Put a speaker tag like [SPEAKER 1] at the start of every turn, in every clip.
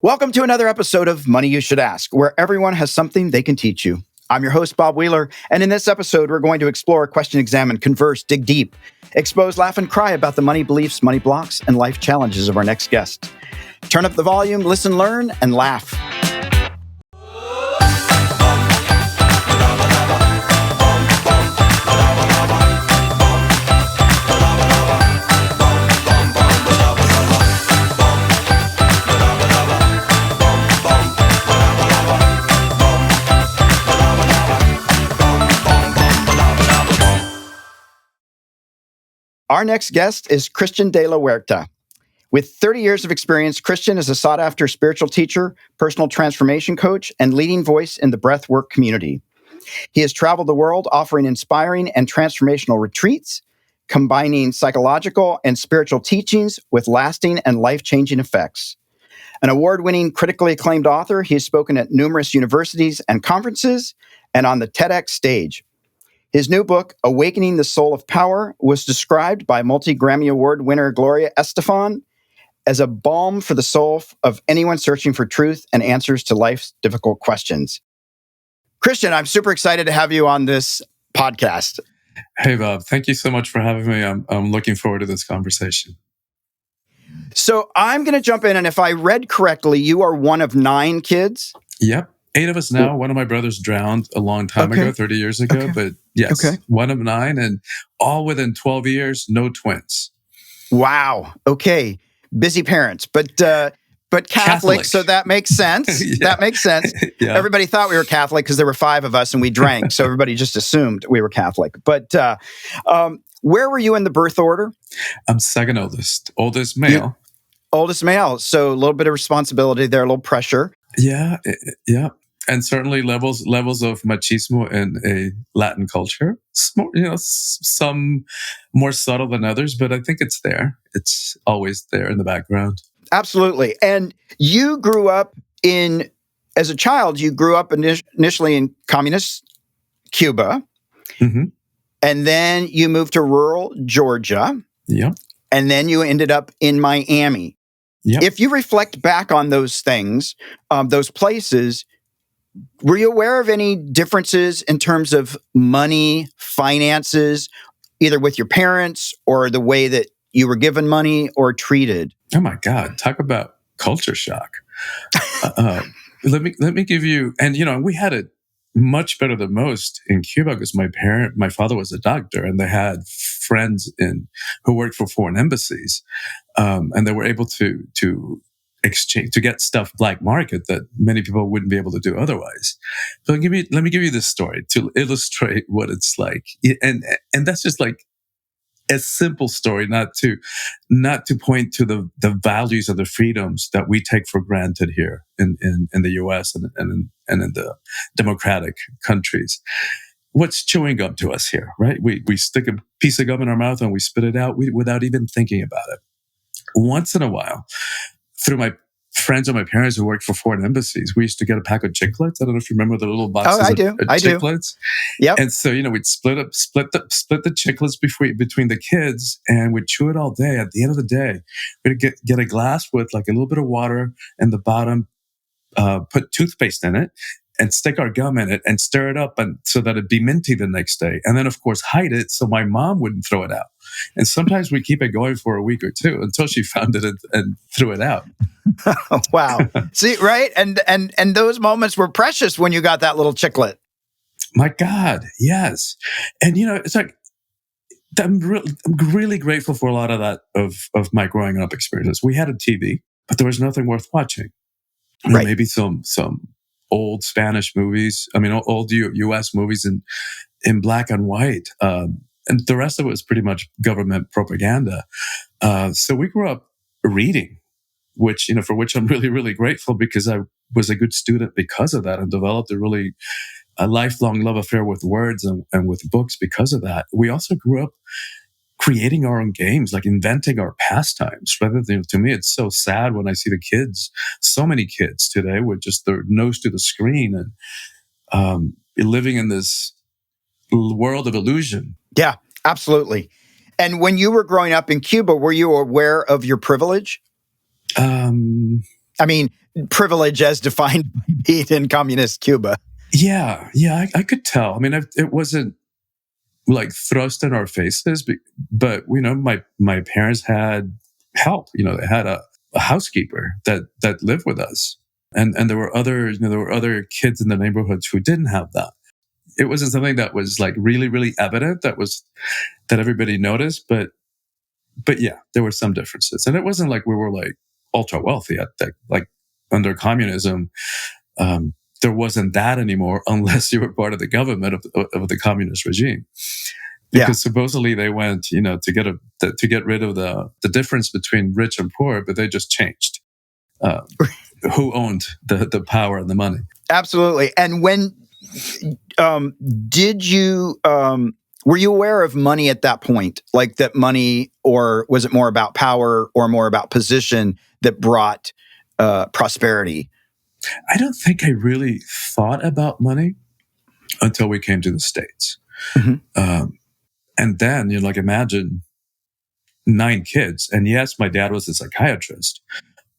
[SPEAKER 1] Welcome to another episode of Money You Should Ask, where everyone has something they can teach you. I'm your host, Bob Wheeler, and in this episode, we're going to explore, question, examine, converse, dig deep, expose, laugh, and cry about the money beliefs, money blocks, and life challenges of our next guest. Turn up the volume, listen, learn, and laugh. Our next guest is Christian de la Huerta. With 30 years of experience, Christian is a sought-after spiritual teacher, personal transformation coach, and leading voice in the breathwork community. He has traveled the world offering inspiring and transformational retreats, combining psychological and spiritual teachings with lasting and life-changing effects. An award-winning, critically acclaimed author, he has spoken at numerous universities and conferences and on the TEDx stage. His new book, Awakening the Soul of Power, was described by multi-Grammy Award winner Gloria Estefan as a balm for the soul of anyone searching for truth and answers to life's difficult questions. Christian, I'm super excited to have you on this podcast.
[SPEAKER 2] Hey, Bob. Thank you so much for having me. I'm looking forward to this conversation.
[SPEAKER 1] So I'm going to jump in, and if I read correctly, you are one of 9 kids?
[SPEAKER 2] Yep. 8 of us now. One of my brothers drowned a long time ago, 30 years ago. But yes, one of 9, and all within 12 years, no twins.
[SPEAKER 1] Wow. Okay. Busy parents, but Catholic, so that makes sense.
[SPEAKER 2] Yeah.
[SPEAKER 1] That makes sense.
[SPEAKER 2] Yeah.
[SPEAKER 1] Everybody thought we were Catholic because there were 5 of us and we drank, so everybody just assumed we were Catholic. But where were you in the birth order?
[SPEAKER 2] I'm second oldest male.
[SPEAKER 1] Oldest male, so a little bit of responsibility there, a little pressure.
[SPEAKER 2] Yeah. And certainly levels of machismo in a Latin culture. Some more subtle than others, but I think it's there. It's always there in the background.
[SPEAKER 1] Absolutely. And you grew up as a child, you grew up initially in communist Cuba.
[SPEAKER 2] Mm-hmm.
[SPEAKER 1] And then you moved to rural Georgia.
[SPEAKER 2] Yep.
[SPEAKER 1] And then you ended up in Miami.
[SPEAKER 2] Yep.
[SPEAKER 1] If you reflect back on those things, those places, were you aware of any differences in terms of money, finances, either with your parents or the way that you were given money or treated?
[SPEAKER 2] Oh my God! Talk about culture shock. Let me give you, and we had it much better than most in Cuba because my father was a doctor, and they had friends who worked for foreign embassies, and they were able to exchange, to get stuff black market that many people wouldn't be able to do otherwise. So let me give you this story to illustrate what it's like, and that's just like a simple story, not to point to the values of the freedoms that we take for granted here in the U.S. and in the democratic countries. What's chewing gum to us here, right? We stick a piece of gum in our mouth and we spit it out without even thinking about it. Once in a while, through my friends of my parents who worked for foreign embassies, we used to get a pack of chiclets. I don't know if you remember the little boxes
[SPEAKER 1] of
[SPEAKER 2] chiclets.
[SPEAKER 1] Yep.
[SPEAKER 2] And so, we'd split the chiclets between the kids, and we'd chew it all day. At the end of the day, we'd get a glass with like a little bit of water in the bottom, put toothpaste in it, and stick our gum in it and stir it up so that it'd be minty the next day. And then, of course, hide it so my mom wouldn't throw it out. And sometimes we keep it going for a week or two until she found it and threw it out.
[SPEAKER 1] Wow. See, right? And those moments were precious when you got that little chiclet.
[SPEAKER 2] My God, yes. And, it's like, I'm really grateful for a lot of that, of my growing up experiences. We had a TV, but there was nothing worth watching.
[SPEAKER 1] Right.
[SPEAKER 2] Maybe some old Spanish movies. I mean, old U.S. movies in black and white. And the rest of it was pretty much government propaganda. So we grew up reading, which, for which I'm really, really grateful, because I was a good student because of that and developed a lifelong love affair with words and with books because of that. We also grew up creating our own games, like inventing our pastimes. Rather than, to me, it's so sad when I see so many kids today with just their nose to the screen and living in this world of illusion.
[SPEAKER 1] Yeah, absolutely. And when you were growing up in Cuba, were you aware of your privilege? I mean, privilege as defined by being in communist Cuba.
[SPEAKER 2] Yeah, I could tell. I mean, it wasn't like thrust in our faces, but my parents had help. They had a housekeeper that lived with us, and there were other kids in the neighborhoods who didn't have that. It wasn't something that was like really, really evident that everybody noticed, but yeah, there were some differences, and it wasn't like we were like ultra wealthy at that. Like under communism, there wasn't that anymore unless you were part of the government of the communist regime. Because supposedly they went, to get rid of the difference between rich and poor, but they just changed who owned the power and the money.
[SPEAKER 1] Absolutely. And when did you were you aware of money at that point? Like that money, or was it more about power or more about position that brought prosperity?
[SPEAKER 2] I don't think I really thought about money until we came to the States. Mm-hmm. And then, like imagine 9 kids. And yes, my dad was a psychiatrist,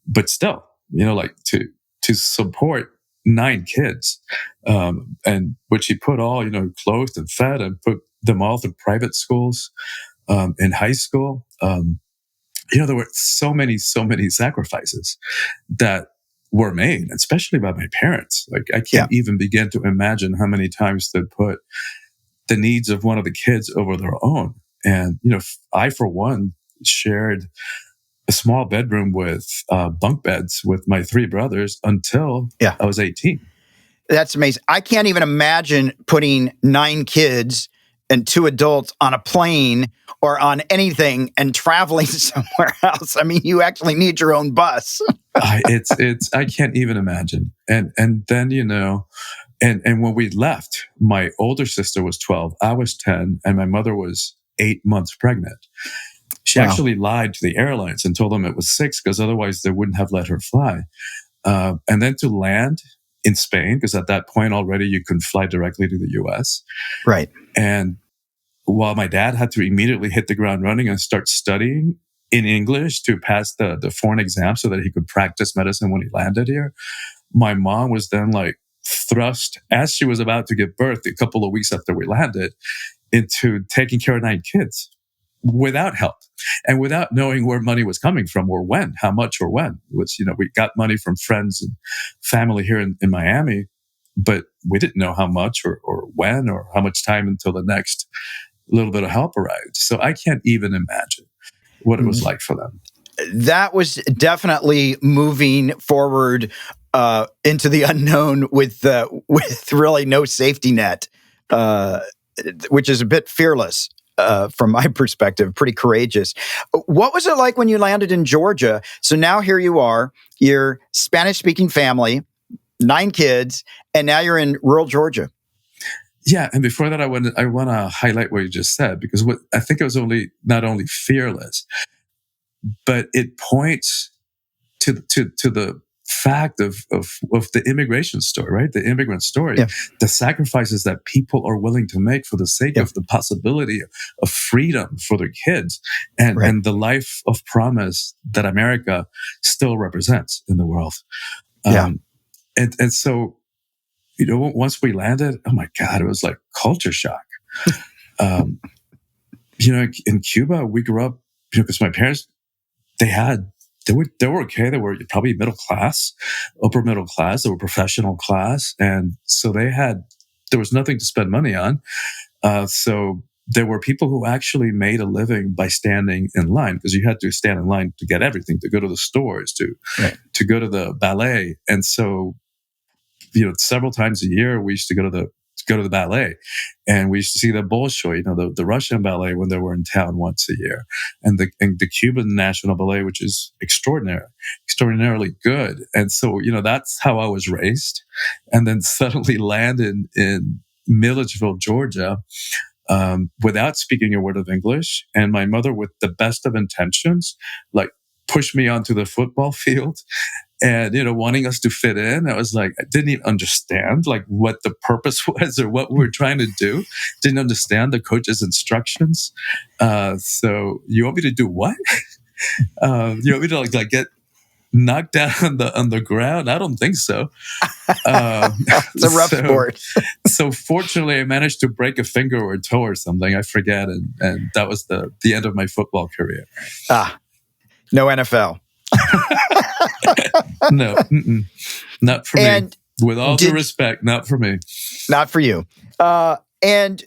[SPEAKER 2] but still, like to support 9 kids, and which he put all, clothed and fed and put them all through private schools, in high school. There were so many sacrifices that were made, especially by my parents. Like I can't even begin to imagine how many times they put the needs of one of the kids over their own. And, I, for one, shared a small bedroom with bunk beds with my 3 brothers until I was 18.
[SPEAKER 1] That's amazing. I can't even imagine putting 9 kids and 2 adults on a plane or on anything and traveling somewhere else. I mean, you actually need your own bus.
[SPEAKER 2] I can't even imagine. And then, and when we left, my older sister was 12, I was 10, and my mother was 8 months pregnant. She actually lied to the airlines and told them it was 6 because otherwise they wouldn't have let her fly. And then to land in Spain, because at that point already you couldn't fly directly to the US.
[SPEAKER 1] Right.
[SPEAKER 2] And while my dad had to immediately hit the ground running and start studying in English to pass the foreign exam so that he could practice medicine when he landed here, my mom was then like thrust, as she was about to give birth a couple of weeks after we landed, into taking care of 9 kids without help and without knowing where money was coming from or when, how much or when. It was, we got money from friends and family here in Miami, but we didn't know how much or when or how much time until the next little bit of help arrived. So I can't even imagine what it was like for them.
[SPEAKER 1] That was definitely moving forward into the unknown with really no safety net, which is a bit fearless from my perspective, pretty courageous. What was it like when you landed in Georgia? So now here you are, you're Spanish-speaking family, 9 kids, and now you're in rural Georgia.
[SPEAKER 2] Yeah, and before that, I want to highlight what you just said, because what I think it was not only fearless, but it points to the fact of the immigration story, right? The immigrant story, the sacrifices that people are willing to make for the sake of the possibility of freedom for their kids, and the life of promise that America still represents in the world. And so, once we landed, oh my God, it was like culture shock. In Cuba, we grew up, because my parents, they were okay. They were probably middle class, upper middle class. They were professional class. And so there was nothing to spend money on. So there were people who actually made a living by standing in line, because you had to stand in line to get everything, to go to the stores, to go to the ballet. And so, several times a year, we used to go to the ballet, and we used to see the Bolshoi, the Russian ballet, when they were in town once a year, and the Cuban national ballet, which is extraordinarily good. And so, that's how I was raised, and then suddenly landed in Milledgeville, Georgia, without speaking a word of English, and my mother, with the best of intentions, like pushed me onto the football field. And, wanting us to fit in, I was like, I didn't even understand like what the purpose was or what we were trying to do. Didn't understand the coach's instructions. So you want me to do what? You want me to like get knocked down on the ground? I don't think so.
[SPEAKER 1] It's a rough sport.
[SPEAKER 2] So fortunately, I managed to break a finger or a toe or something. I forget, and that was the end of my football career.
[SPEAKER 1] No NFL.
[SPEAKER 2] No, not for me. With all due respect, not for me.
[SPEAKER 1] Not for you. And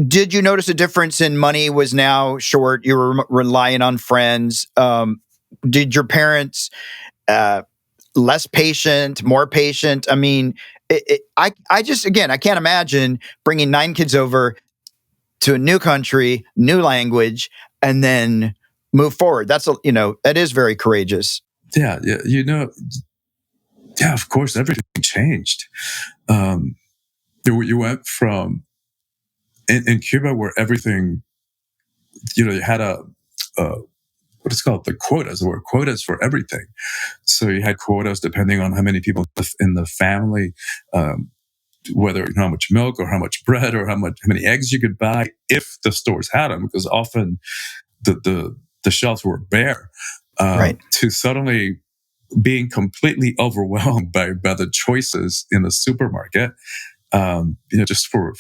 [SPEAKER 1] did you notice a difference in money was now short? You were relying on friends. Did your parents less patient, more patient? I mean, I just, again, I can't imagine bringing 9 kids over to a new country, new language, and then move forward. That is very courageous.
[SPEAKER 2] Yeah, of course, everything changed. You went from in Cuba where everything, you had what is called the quotas. There were quotas for everything. So you had quotas depending on how many people in the family, whether how much milk or how much bread or how many eggs you could buy if the stores had them, because often the shelves were bare.
[SPEAKER 1] Right.
[SPEAKER 2] To suddenly being completely overwhelmed by the choices in the supermarket, just for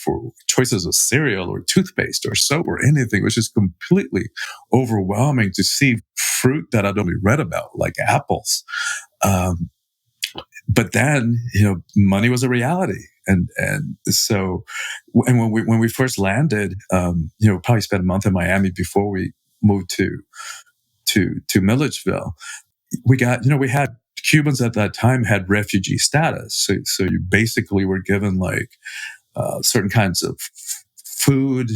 [SPEAKER 2] choices of cereal or toothpaste or soap or anything, was just completely overwhelming to see fruit that I'd only read about, like apples. But then, money was a reality. And so, when we first landed, probably spent a month in Miami before we moved to Milledgeville. We had Cubans at that time had refugee status. So you basically were given like certain kinds of food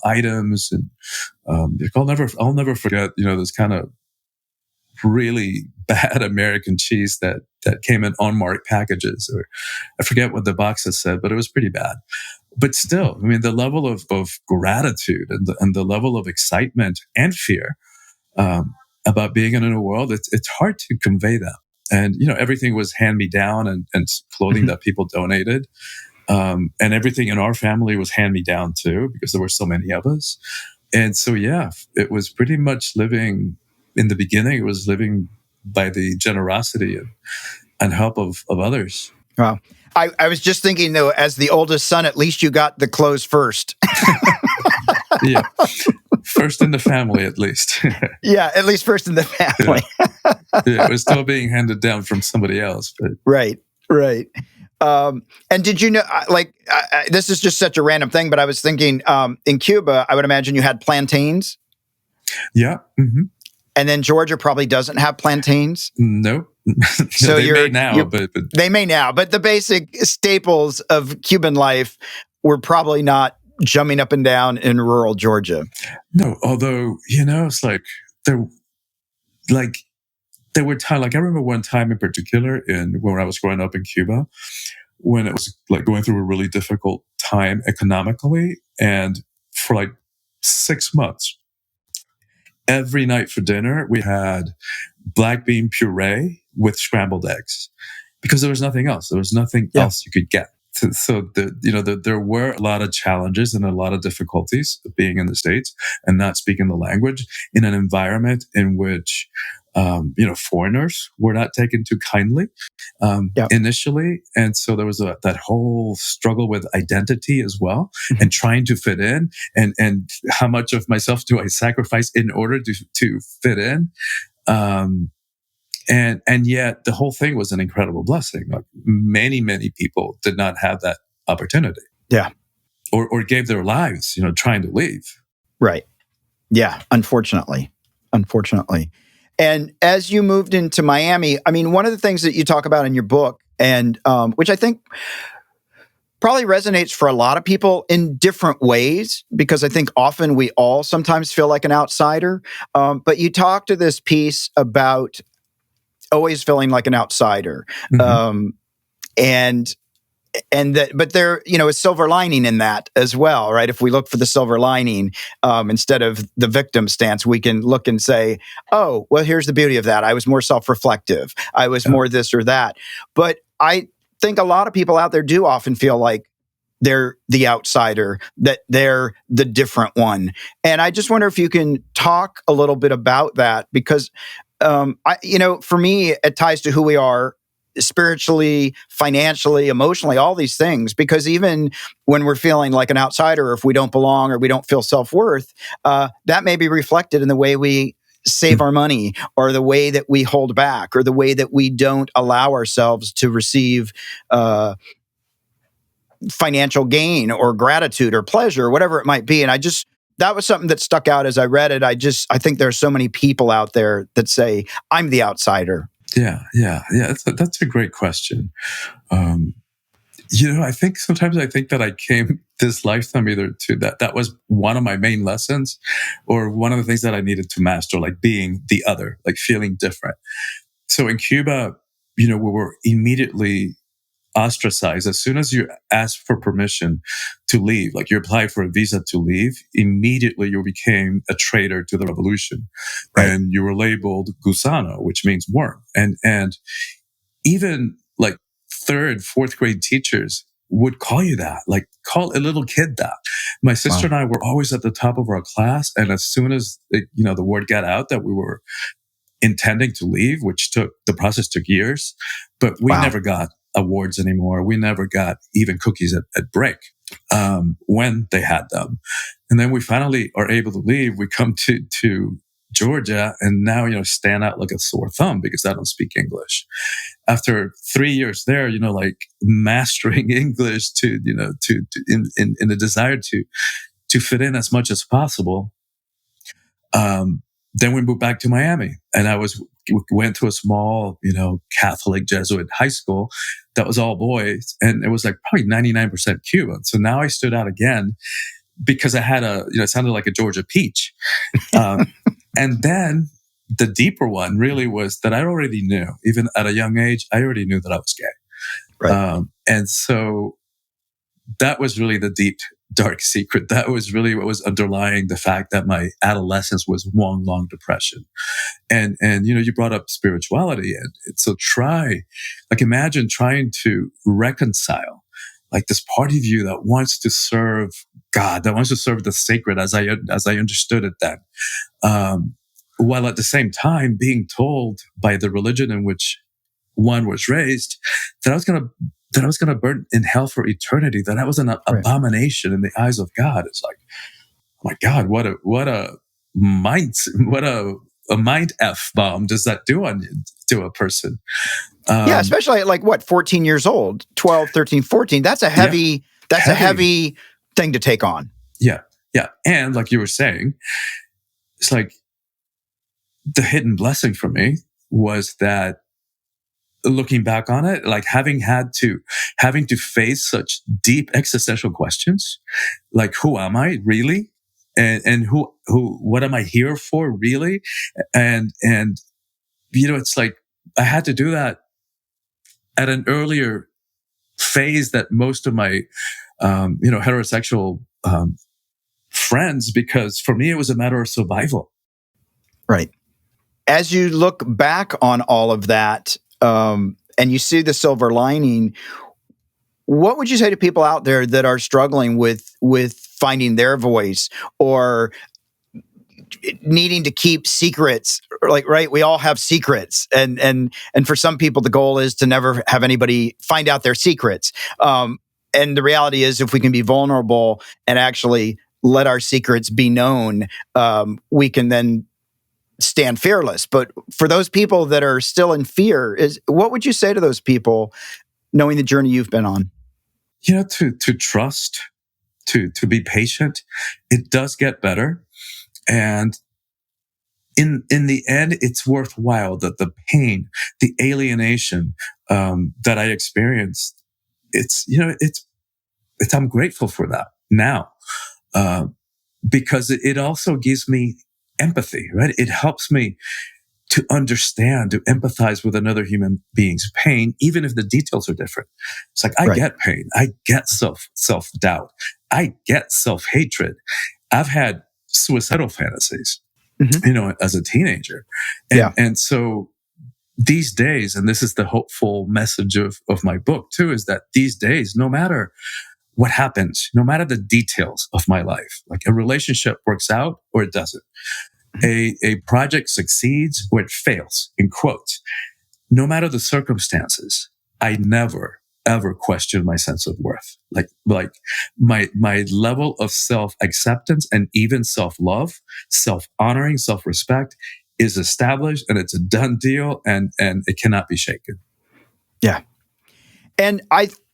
[SPEAKER 2] items, and I'll never forget this kind of really bad American cheese that came in unmarked packages, or I forget what the boxes said, but it was pretty bad. But still, I mean, the level of gratitude and the level of excitement and fear about being in a new world, it's hard to convey that. And, everything was hand-me-down and clothing that people donated. And everything in our family was hand-me-down too, because there were so many of us. And so, it was pretty much living, in the beginning, it was living by the generosity and help of others.
[SPEAKER 1] Wow. I was just thinking, though, as the oldest son, at least you got the clothes first.
[SPEAKER 2] Yeah. First in the family, at least.
[SPEAKER 1] Yeah, at least first in the family.
[SPEAKER 2] Yeah, it was still being handed down from somebody else. But.
[SPEAKER 1] Right. And did you know, this is just such a random thing, but I was thinking, in Cuba, I would imagine you had plantains.
[SPEAKER 2] Yeah. Mm-hmm.
[SPEAKER 1] And then Georgia probably doesn't have plantains.
[SPEAKER 2] Nope.
[SPEAKER 1] So
[SPEAKER 2] they may now, but
[SPEAKER 1] they may now. But the basic staples of Cuban life were probably not jumping up and down in rural Georgia.
[SPEAKER 2] No, although it's like there were times. Like I remember one time in particular when I was growing up in Cuba, when it was like going through a really difficult time economically, and for like 6 months. Every night for dinner, we had black bean puree with scrambled eggs, because there was nothing else. There was nothing else you could get. So there were a lot of challenges and a lot of difficulties of being in the States and not speaking the language in an environment in which, foreigners were not taken too kindly initially. And so there was that whole struggle with identity as well, and trying to fit in, and how much of myself do I sacrifice in order to fit in? And yet the whole thing was an incredible blessing. Like many people did not have that opportunity.
[SPEAKER 1] Yeah.
[SPEAKER 2] Or gave their lives, trying to leave.
[SPEAKER 1] Right. Yeah. Unfortunately. And as you moved into Miami, I mean, one of the things that you talk about in your book, and which I think probably resonates for a lot of people in different ways, because I think often we all sometimes feel like an outsider. But you talk to this piece about always feeling like an outsider. Mm-hmm. But there, a silver lining in that as well, right? If we look for the silver lining, instead of the victim stance, we can look and say, oh, well, here's the beauty of that. I was more self-reflective. I was more this or that. But I think a lot of people out there do often feel like they're the outsider, that they're the different one. And I just wonder if you can talk a little bit about that, because For me, it ties to who we are spiritually, financially, emotionally, all these things. Because even when we're feeling like an outsider, or if we don't belong or we don't feel self-worth, that may be reflected in the way we save our money, or the way that we hold back, or the way that we don't allow ourselves to receive financial gain or gratitude or pleasure, whatever it might be. And that was something that stuck out as I read it. I think there's so many people out there that say, I'm the outsider.
[SPEAKER 2] Yeah. That's a great question. I think sometimes that I came this lifetime either to that was one of my main lessons, or one of the things that I needed to master, like being the other, like feeling different. So in Cuba, we were immediately ostracized. As soon as you asked for permission to leave, like you applied for a visa to leave, immediately you became a traitor to the revolution.
[SPEAKER 1] Right.
[SPEAKER 2] And you were labeled gusano, which means worm. And even like third, fourth grade teachers would call you that, like call a little kid that. My sister and I were always at the top of our class. And as soon as the word got out that we were intending to leave, the process took years, but we never got awards anymore. We never got even cookies at break when they had them. And then we finally are able to leave. We come to Georgia, and now, stand out like a sore thumb because I don't speak English. After 3 years there, like mastering English in the desire to fit in as much as possible. Then we moved back to Miami, and went to a small, Catholic Jesuit high school that was all boys, and it was like probably 99% Cuban. So now I stood out again because I had it sounded like a Georgia peach. And then the deeper one really was that I already knew, even at a young age, I already knew that I was gay.
[SPEAKER 1] Right.
[SPEAKER 2] And so that was really the deep, dark secret. That was really what was underlying the fact that my adolescence was one long depression. And you brought up spirituality. And so imagine trying to reconcile like this part of you that wants to serve God, that wants to serve the sacred as I understood it then. While at the same time being told by the religion in which one was raised that I was going to burn in hell for eternity, that I was an abomination in the eyes of God. It's like, oh my God, what a mind F bomb does that do to a person?
[SPEAKER 1] Especially at like 14 years old, 12, 13, 14. That's a heavy thing to take on.
[SPEAKER 2] Yeah. And like you were saying, it's like the hidden blessing for me was that, looking back on it, like having to face such deep existential questions, like who am I really, and what am I here for really, and it's like I had to do that at an earlier phase that most of my heterosexual friends, because for me it was a matter of survival.
[SPEAKER 1] Right. As you look back on all of that, and you see the silver lining, what would you say to people out there that are struggling with finding their voice, or needing to keep secrets? Like, right, we all have secrets, and for some people the goal is to never have anybody find out their secrets. And the reality is, if we can be vulnerable and actually let our secrets be known, we can then stand fearless. But for those people that are still in fear, what would you say to those people, knowing the journey you've been on?
[SPEAKER 2] To trust, to be patient. It does get better, and in the end, it's worthwhile. That the pain, the alienation that I experienced, I'm grateful for that now, because it also gives me empathy, right? It helps me to understand, to empathize with another human being's pain, even if the details are different. It's like, I get pain. I get self-doubt. I get self-hatred. I've had suicidal fantasies, as a teenager. And so these days, and this is the hopeful message of my book too, is that these days, no matter what happens, no matter the details of my life, like a relationship works out or it doesn't, A project succeeds or it fails, in quotes. No matter the circumstances, I never, ever question my sense of worth. Like my level of self-acceptance and even self-love, self-honoring, self-respect is established, and it's a done deal, and it cannot be shaken.
[SPEAKER 1] Yeah. And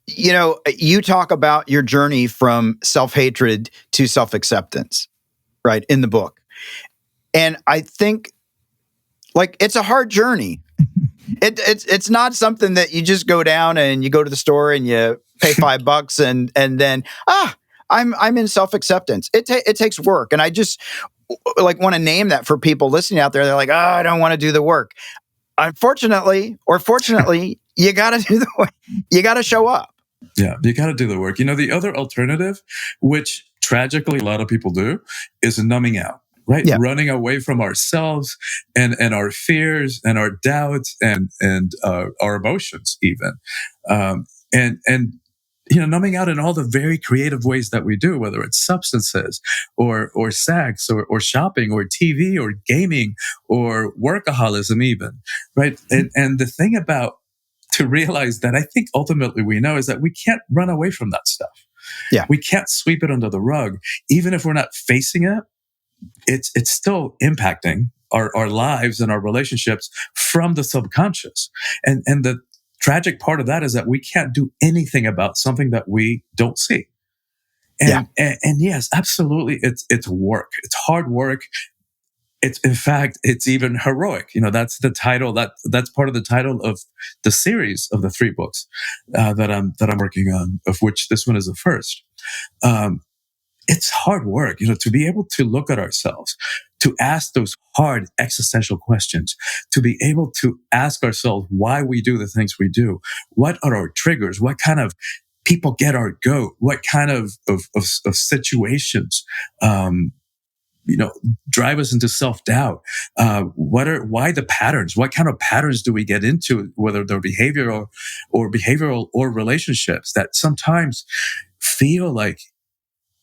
[SPEAKER 1] you talk about your journey from self-hatred to self-acceptance, right, in the book. And I think, like, it's a hard journey. It's not something that you just go down and you go to the store and you pay $5 and then I'm in self-acceptance. It takes work, and I just like want to name that for people listening out there. They're like, I don't want to do the work. Unfortunately, or fortunately, you got to do the work. You got to show up.
[SPEAKER 2] Yeah, you got to do the work. The other alternative, which tragically a lot of people do, is numbing out. Right, yeah. Running away from ourselves and our fears and our doubts and our emotions, even, and numbing out in all the very creative ways that we do, whether it's substances or sex or shopping or TV or gaming or workaholism, even, right? And the thing about to realize that I think ultimately we know is that we can't run away from that stuff.
[SPEAKER 1] Yeah,
[SPEAKER 2] we can't sweep it under the rug, even if we're not facing it. It's still impacting our lives and our relationships from the subconscious. And the tragic part of that is that we can't do anything about something that we don't see. And yes, absolutely, it's work. It's hard work. In fact, it's even heroic. That's the title. That's part of the title of the series of the 3 books that I'm working on, of which this one is the first. It's hard work, to be able to look at ourselves, to ask those hard existential questions, to be able to ask ourselves why we do the things we do. What are our triggers? What kind of people get our goat? What kind of situations, drive us into self-doubt? Why the patterns? What kind of patterns do we get into, whether they're behavioral or relationships, that sometimes feel like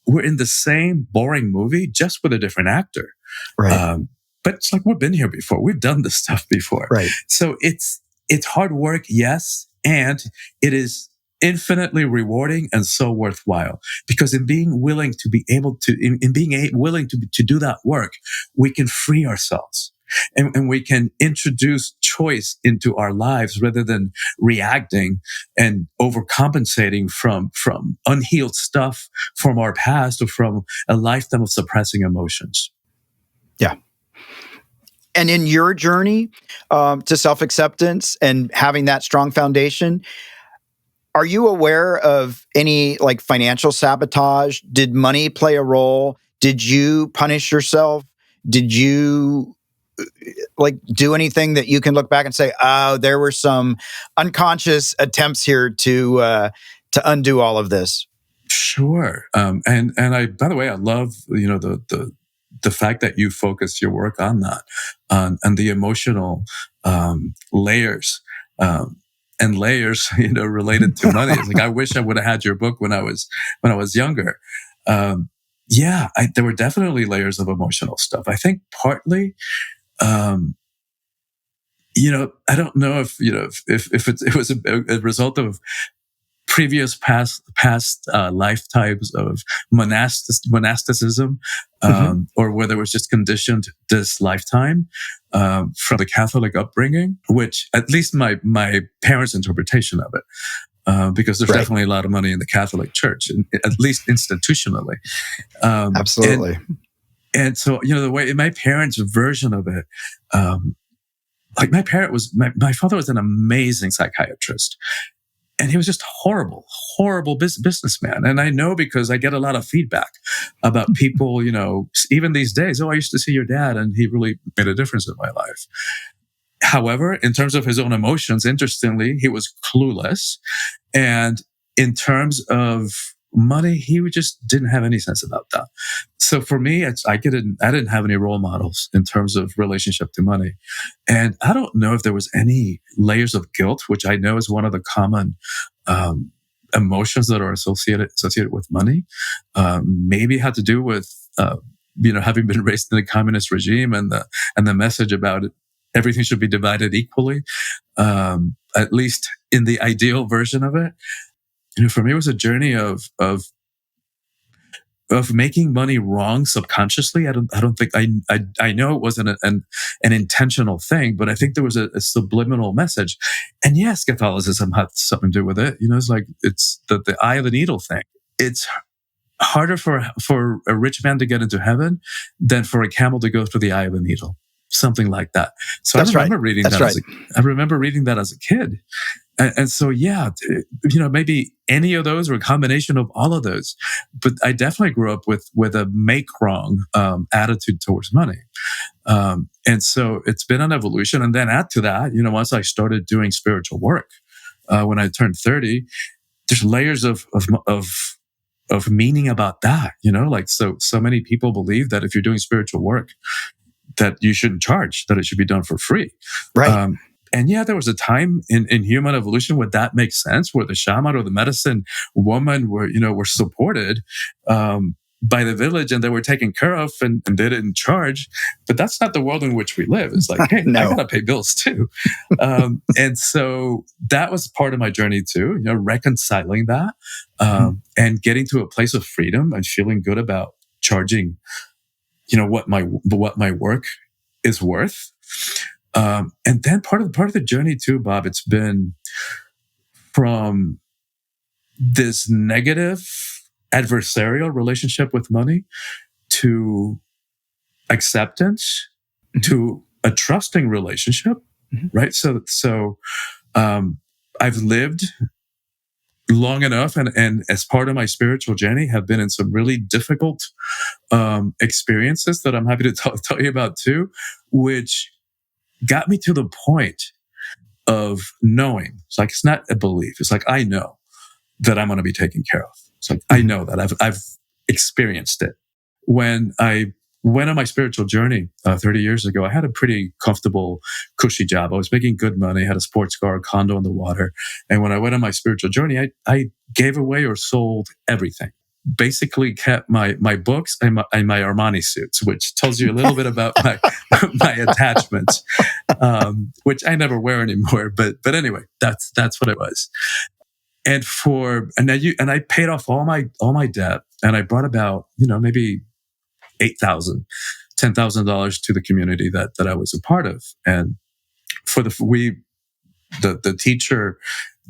[SPEAKER 2] we're in the same boring movie, just with a different actor.
[SPEAKER 1] Right.
[SPEAKER 2] But it's like, we've been here before. We've done this stuff before.
[SPEAKER 1] Right.
[SPEAKER 2] So it's hard work, yes. And it is infinitely rewarding and so worthwhile, because in being willing to be able to, willing to do that work, we can free ourselves. And we can introduce choice into our lives rather than reacting and overcompensating from unhealed stuff from our past or from a lifetime of suppressing emotions.
[SPEAKER 1] Yeah. And in your journey to self-acceptance and having that strong foundation, are you aware of any like financial sabotage? Did money play a role? Did you punish yourself? Did you like do anything that you can look back and say, oh, there were some unconscious attempts here to undo all of this?
[SPEAKER 2] Sure. And I, by the way, I love, the fact that you focus your work on that, on the emotional layers, and layers, related to money. It's like, I wish I would have had your book when I was younger. There were definitely layers of emotional stuff. I think partly, I don't know if it was a result of previous past lifetimes of monasticism, or whether it was just conditioned this lifetime from the Catholic upbringing, which at least my parents' interpretation of it, because there's definitely a lot of money in the Catholic Church, at least institutionally.
[SPEAKER 1] Absolutely.
[SPEAKER 2] And so, the way my parents' version of it, like my father was an amazing psychiatrist. And he was just horrible businessman. And I know because I get a lot of feedback about people, even these days, I used to see your dad and he really made a difference in my life. However, in terms of his own emotions, interestingly, he was clueless. And in terms of money, he just didn't have any sense about that. So for me, I didn't have any role models in terms of relationship to money. And I don't know if there was any layers of guilt, which I know is one of the common emotions that are associated with money. Maybe it had to do with having been raised in a communist regime, and the message about it, everything should be divided equally, at least in the ideal version of it. For me, it was a journey of making money wrong subconsciously. I don't think I know it wasn't an intentional thing, but I think there was a subliminal message. And yes, Catholicism had something to do with it. It's like, it's the eye of the needle thing. It's harder for a rich man to get into heaven than for a camel to go through the eye of a needle. Something like that. So I remember reading that. I remember reading that as a kid. And so, maybe any of those or a combination of all of those. But I definitely grew up with a make wrong attitude towards money. And so it's been an evolution. And then add to that, once I started doing spiritual work, when I turned 30, there's layers of meaning about that, like, so many people believe that if you're doing spiritual work, that you shouldn't charge, that it should be done for free.
[SPEAKER 1] Right.
[SPEAKER 2] And there was a time in human evolution where that makes sense, where the shaman or the medicine woman were supported by the village, and they were taken care of, and they didn't charge. But that's not the world in which we live. It's like, hey, no. I gotta pay bills too. And so that was part of my journey too, reconciling that, and getting to a place of freedom and feeling good about charging, what my work is worth. And then part of the journey too, Bob, it's been from this negative adversarial relationship with money to acceptance, to a trusting relationship, right? So I've lived long enough, and as part of my spiritual journey, have been in some really difficult experiences that I'm happy to tell you about too, which got me to the point of knowing. It's like, it's not a belief. It's like, I know that I'm going to be taken care of. It's like, I know that I've experienced it. When I went on my spiritual journey 30 years ago, I had a pretty comfortable, cushy job. I was making good money, had a sports car, a condo on the water. And when I went on my spiritual journey, I gave away or sold everything. Basically kept my books and my Armani suits, which tells you a little bit about my attachments, which I never wear anymore. But anyway, that's what it was. And I paid off all my debt, and I brought about maybe $8,000, $10,000 to the community that I was a part of. And for the teacher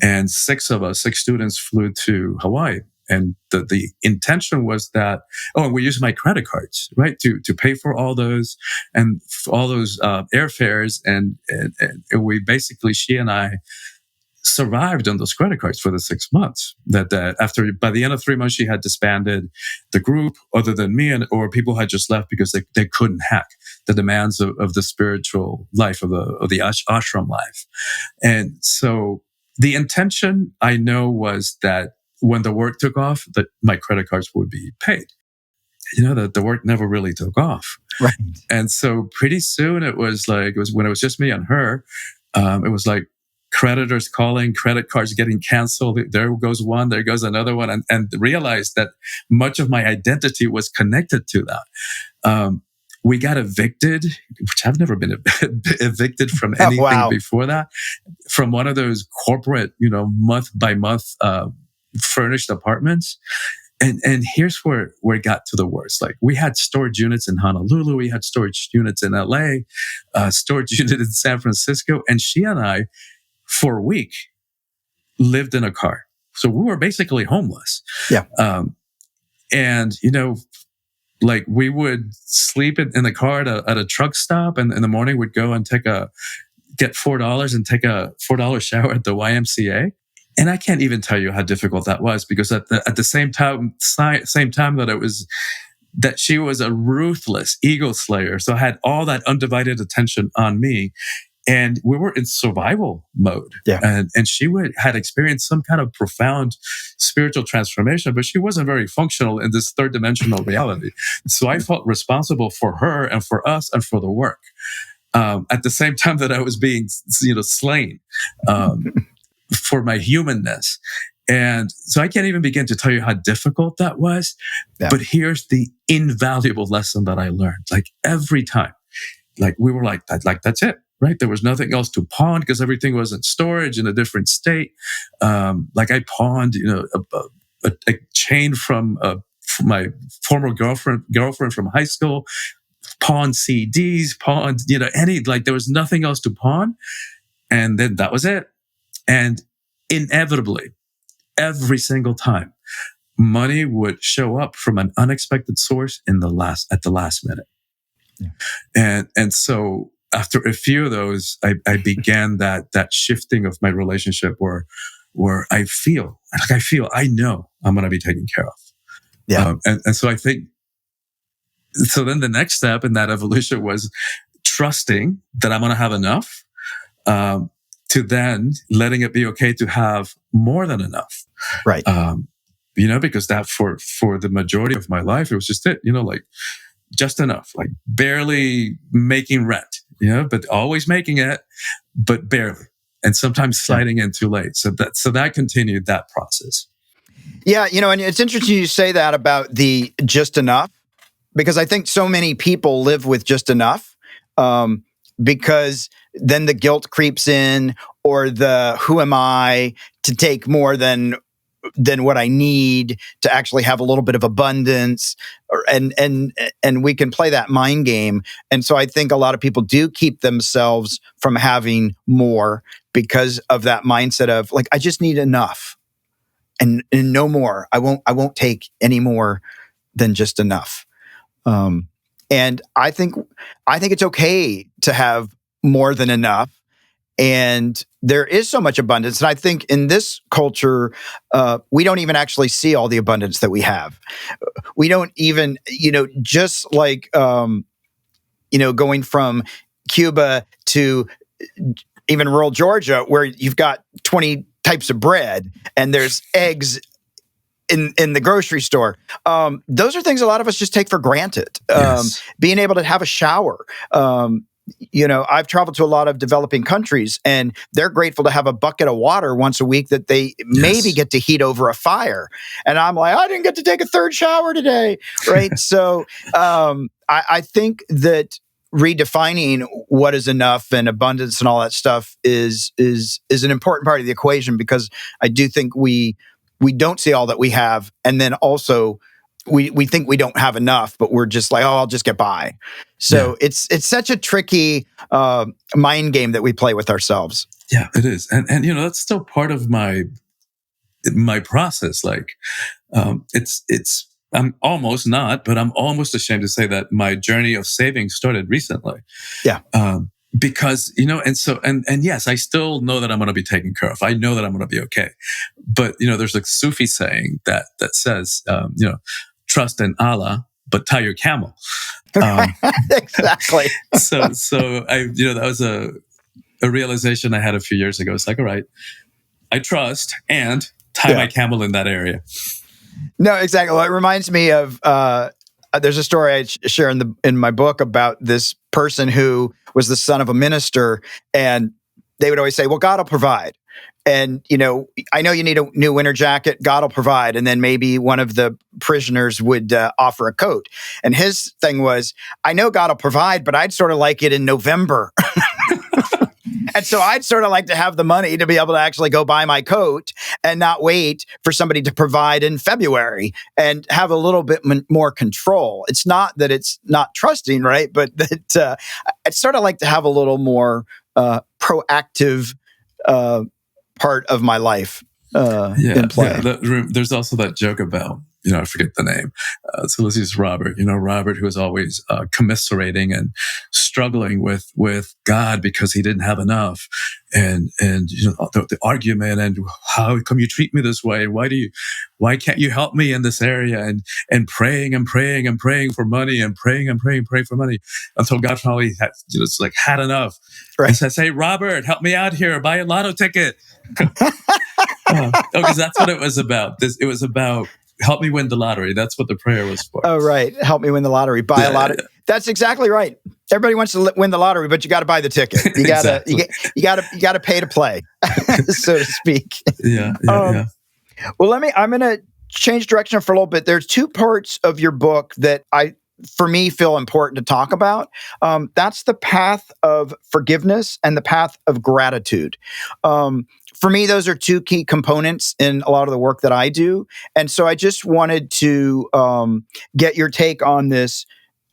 [SPEAKER 2] and six students flew to Hawaii. And the intention was that, and we used my credit cards, right, to pay for all those and all those airfares. And we basically, she and I survived on those credit cards for the 6 months. That by the end of 3 months, she had disbanded the group, other than me, or people had just left because they couldn't hack the demands of the spiritual life, of the ashram life. And so the intention, I know, was that when the work took off, that my credit cards would be paid. That the work never really took off.
[SPEAKER 1] Right.
[SPEAKER 2] And so pretty soon it was when it was just me and her, it was like creditors calling, credit cards getting canceled. There goes one, there goes another one. And realized that much of my identity was connected to that. We got evicted, which I've never been evicted from anything before that, from one of those corporate, month by month, furnished apartments. And here's where it got to the worst. Like, we had storage units in Honolulu, we had storage units in LA, storage unit in San Francisco, and she and I, for a week, lived in a car. So we were basically homeless. Yeah. And like, we would sleep in the car at a truck stop, and in the morning we'd go and get $4 and take a $4 shower at the YMCA. And I can't even tell you how difficult that was, because at the same time that she was a ruthless ego slayer. So I had all that undivided attention on me, and we were in survival mode. Yeah. And she had experienced some kind of profound spiritual transformation, but she wasn't very functional in this third dimensional reality. So I felt responsible for her and for us and for the work. At the same time that I was being, slain. For my humanness. And so I can't even begin to tell you how difficult that was.
[SPEAKER 1] Yeah.
[SPEAKER 2] But here's the invaluable lesson that I learned. Like every time, like we were like, that's it, right? There was nothing else to pawn because everything was in storage in a different state. Like I pawned, a chain from my former girlfriend from high school, pawned CDs, pawned, there was nothing else to pawn. And then that was it. And inevitably, every single time, money would show up from an unexpected source at the last minute. Yeah. And so after a few of those, I began that shifting of my relationship where I know I'm going to be taken care of.
[SPEAKER 1] Yeah.
[SPEAKER 2] And so I think, so then the next step in that evolution was trusting that I'm going to have enough, to then letting it be okay to have more than enough.
[SPEAKER 1] Right.
[SPEAKER 2] Because that for the majority of my life, it was just it, like just enough, like barely making rent, but always making it, but barely. And sometimes sliding in too late. So that continued that process.
[SPEAKER 1] Yeah. And it's interesting you say that about the just enough, because I think so many people live with just enough, because then the guilt creeps in, or the who am I to take more than what I need to actually have a little bit of abundance, and we can play that mind game. And so I think a lot of people do keep themselves from having more because of that mindset of like, I just need enough and no more. I won't take any more than just enough. And I think it's okay to have more than enough. And there is so much abundance. And I think in this culture, we don't even actually see all the abundance that we have. We don't even, just like, going from Cuba to even rural Georgia, where you've got 20 types of bread and there's eggs in the grocery store. Those are things a lot of us just take for granted.
[SPEAKER 2] Yes.
[SPEAKER 1] Being able to have a shower. I've traveled to a lot of developing countries, and they're grateful to have a bucket of water once a week that they maybe get to heat over a fire. And I'm like, I didn't get to take a third shower today, right? So I think that redefining what is enough and abundance and all that stuff is an important part of the equation, because I do think we don't see all that we have, and then also we think we don't have enough, but we're just like, oh, I'll just get by. So it's such a tricky mind game that we play with ourselves.
[SPEAKER 2] Yeah, it is, and that's still part of my process. Like, it's I'm almost not, but I'm almost ashamed to say that my journey of saving started recently. Yeah. Because, and yes, I still know that I'm going to be taken care of. I know that I'm going to be okay. But, there's a Sufi saying that says, trust in Allah, but tie your camel.
[SPEAKER 1] Exactly.
[SPEAKER 2] So I, that was a realization I had a few years ago. It's like, all right, I trust and tie my camel in that area.
[SPEAKER 1] No, exactly. Well, it reminds me of, there's a story I share in my book about this person who was the son of a minister, and they would always say, well, God will provide. And, I know you need a new winter jacket, God will provide. And then maybe one of the prisoners would offer a coat. And his thing was, I know God will provide, but I'd sort of like it in November. And so I'd sort of like to have the money to be able to actually go buy my coat and not wait for somebody to provide in February and have a little bit more control. It's not that it's not trusting, right? But that I'd sort of like to have a little more proactive part of my life in play.
[SPEAKER 2] Yeah. There's also that joke about, I forget the name. So let's use Robert. Robert, who was always commiserating and struggling with God because he didn't have enough, and the argument, and how come you treat me this way? Why can't you help me in this area? And praying for money, and praying for money until God finally had enough. Right. And says, "Hey, Robert, help me out here. Buy a lotto ticket." Because that's what it was about. It was about, help me win the lottery. That's what the prayer was for.
[SPEAKER 1] Oh, right. Help me win the lottery. Buy a lottery. Yeah. That's exactly right. Everybody wants to win the lottery, but you got to buy the ticket. You got to you got to pay to play, so to speak.
[SPEAKER 2] Yeah.
[SPEAKER 1] Well, I'm going to change direction for a little bit. There's two parts of your book that for me, feel important to talk about. That's the path of forgiveness and the path of gratitude. For me, those are two key components in a lot of the work that I do. And so I just wanted to get your take on this,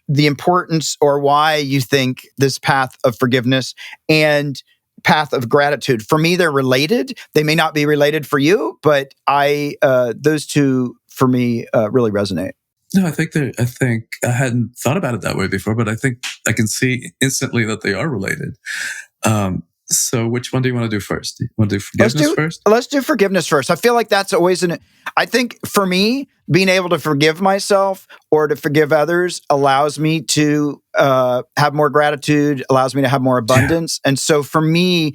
[SPEAKER 1] the importance or why you think this path of forgiveness and path of gratitude. For me, they're related. They may not be related for you, but those two for me really resonate.
[SPEAKER 2] No, I think I hadn't thought about it that way before, but I think I can see instantly that they are related. So which one do you want to do first? You want to do forgiveness first?
[SPEAKER 1] Let's do forgiveness first. I feel like that's always I think for me, being able to forgive myself or to forgive others allows me to have more gratitude, allows me to have more abundance. Yeah. And so for me,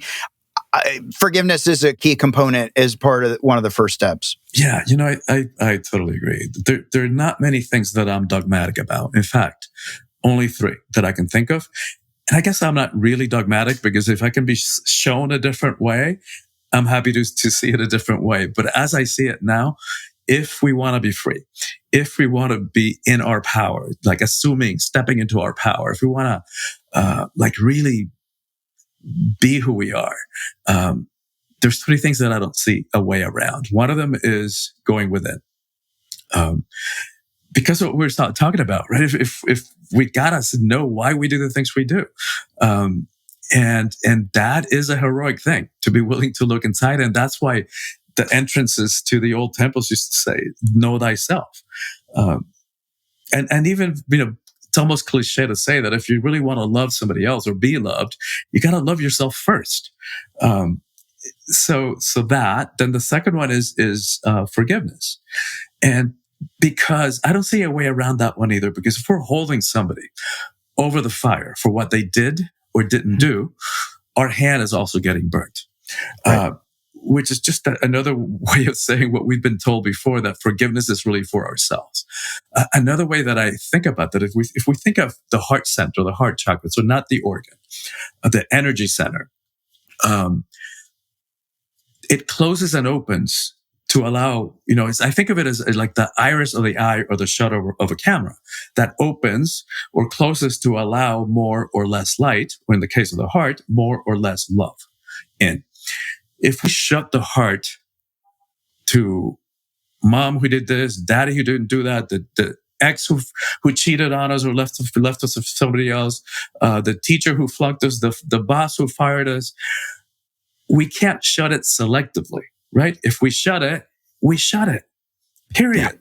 [SPEAKER 1] forgiveness is a key component as part of one of the first steps.
[SPEAKER 2] Yeah, I totally agree. There are not many things that I'm dogmatic about. In fact, only 3 that I can think of. And I guess I'm not really dogmatic, because if I can be shown a different way, I'm happy to see it a different way. But as I see it now, if we want to be free, if we want to be in our power, like stepping into our power, if we want to really be who we are, there's 3 things that I don't see a way around. One of them is going within. Because what we're talking about, right? If we gotta know why we do the things we do, and that is a heroic thing, to be willing to look inside, and that's why the entrances to the old temples used to say, "Know thyself," and even it's almost cliche to say that if you really want to love somebody else or be loved, you gotta love yourself first. So that then the second one is forgiveness, and because I don't see a way around that one either, because if we're holding somebody over the fire for what they did or didn't do, our hand is also getting burnt. Right. Which is just another way of saying what we've been told before, that forgiveness is really for ourselves. Another way that I think about that, if we think of the heart center, the heart chakra, so not the organ, the energy center, it closes and opens to allow, I think of it as like the iris of the eye or the shutter of a camera that opens or closes to allow more or less light, or in the case of the heart, more or less love in. If we shut the heart to mom who did this, daddy who didn't do that, the ex who cheated on us or left us with somebody else, the teacher who flunked us, the boss who fired us, we can't shut it selectively, right? If we shut it, period. Yeah.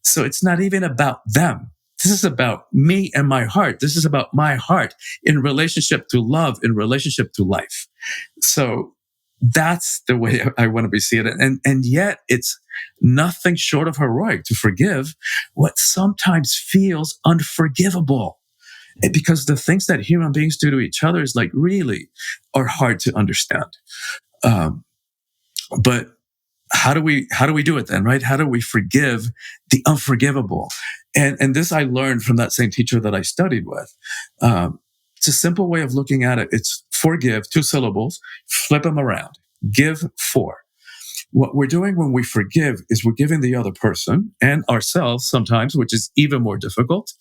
[SPEAKER 2] So it's not even about them. This is about me and my heart. This is about my heart in relationship to love, in relationship to life. So that's the way I want to be seeing it. And yet it's nothing short of heroic to forgive what sometimes feels unforgivable. Because the things that human beings do to each other is like really are hard to understand. But how do we do it then, right? How do we forgive the unforgivable? And this I learned from that same teacher that I studied with. It's a simple way of looking at it. It's forgive, 2 syllables, flip them around. Give 4. What we're doing when we forgive is we're giving the other person and ourselves sometimes, which is even more difficult,